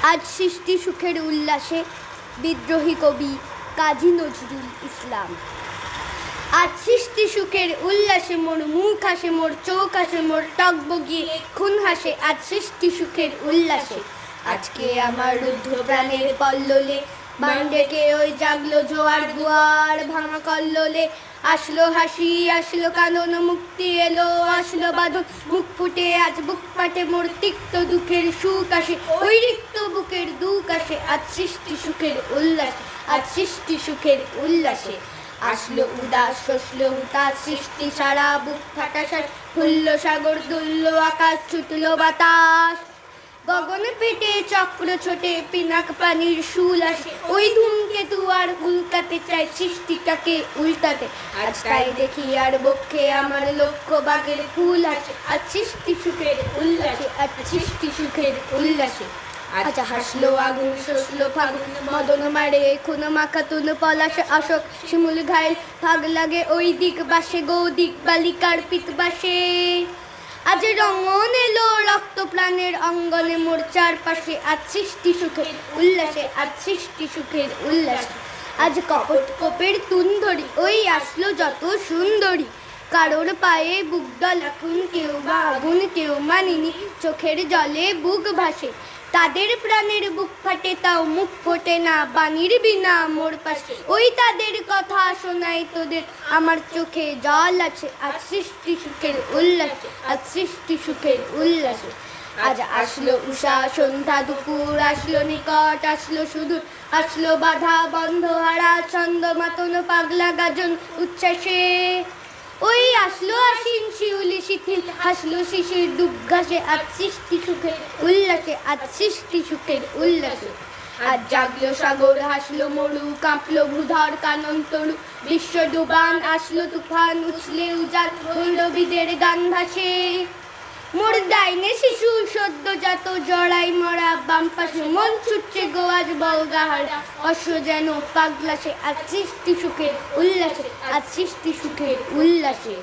আজ সৃষ্টি সুখের উল্লাসে বিদ্রোহী কবি কাজী নজরুল ইসলাম। আজ সৃষ্টি সুখের উল্লাসে মোর মুখ হাসে, মোর চোখ হাসে, মোর টকবগিয়ে খুন হাসে। আজ সৃষ্টি সুখের উল্লাসে আজকে আমার রুদ্ধ প্রাণের পল্ললে বান ডেকে ওই জাগলো জোয়ার দুয়ার ভাঙা কল্লোলে। আসলো হাসি, আসলো কানন, মুক্তি এলো, আসলো বাঁধন, মুখ ফুটে আজ বুক পাটে মোর তিক্ত দুঃখের সুখ আসে, ওই রিক্ত বুকের দুঃখ আসে। আজ সৃষ্টি সুখের উল্লাসে, আজ সৃষ্টি সুখের উল্লাসে আসলো উদাস, শসলো হুতাশ, সৃষ্টি সারা বুক ফাটা শ্বাস, ফুলল সাগর, দুলল আকাশ, ছুটলো বাতাস, গগন পেটে চক্র ছোটে, পিনাক পানির শুল আসে, ওই ধূমকেতু আর উল্কাতে চায় সৃষ্টিটাকে উল্টাতে। আজ তাই দেখি আর বক্ষে আমার লক্ষ্য বাগের ফুল আসে। আজ সৃষ্টি সুখের উল্লাসে, আজ সৃষ্টি সুখের উল্লাসে আজ হাসলো আগুন, শসলো ফাগুন, মদন মারে খুন মাখাতুন, পলাশ অশোক শিমুল ঘাইল, ফাগ লাগে ওই দিক বাসে, গৌদিক বালিকার পিত বাসে। আজ রঙন এলো রক্ত প্রাণের অঙ্গনে মোর চারপাশে। আজ সৃষ্টি সুখের উল্লাসে, আজ সৃষ্টি সুখের উল্লাসে আজ কপট কোপের তুন্দরি, ওই আসলো যত সুন্দরী, কারোর পায়ে বুক দলাকুন, কেউ বা আগুন কেউ মানিনি, চোখের জলে বুক ভাসে, তাদের প্রাণের বুক ফাটে তাও মুখ ফোটে না, বাণীর বিনা মোর পাশে, ওই তাদের কথা শোনাই তোদের আমার চোখে জল আছে। আজ সৃষ্টি সুখের উল্লাসে, আজ সৃষ্টি সুখের উল্লাসে আজ আসলো উষা সন্ধ্যা দুপুর, আসলো নিকট, আসলো সুদূর, আসলো বাধা বন্ধ হারা ছন্দ মাতন পাগলা গাজন উচ্ছ্বাসে, ওই আসলো আশিন শিউলি শিথিল, হাসলো শিশির ডুব ঘাসে। আজ সৃষ্টি সুখের উল্লাসে, আজ সৃষ্টি সুখের উল্লাসে আজ জাগলো সাগর, হাসলো মরু, কাঁপলো ভূধর কানন তরু, বিশ্ব ডুবান, আসলো তুফান, উছলে উজান, ভৈরবীদের গান ভাসে, মোর ডাইনে শিশু সদ্যজাত জড়াই মরা বাম পাশে, মন ছুটছে গোয়াজ বলগাহারা অশ্ব যেন পাগলাসে। আজ সৃষ্টি সুখের উল্লাসে, আজ সৃষ্টি সুখের উল্লাসে।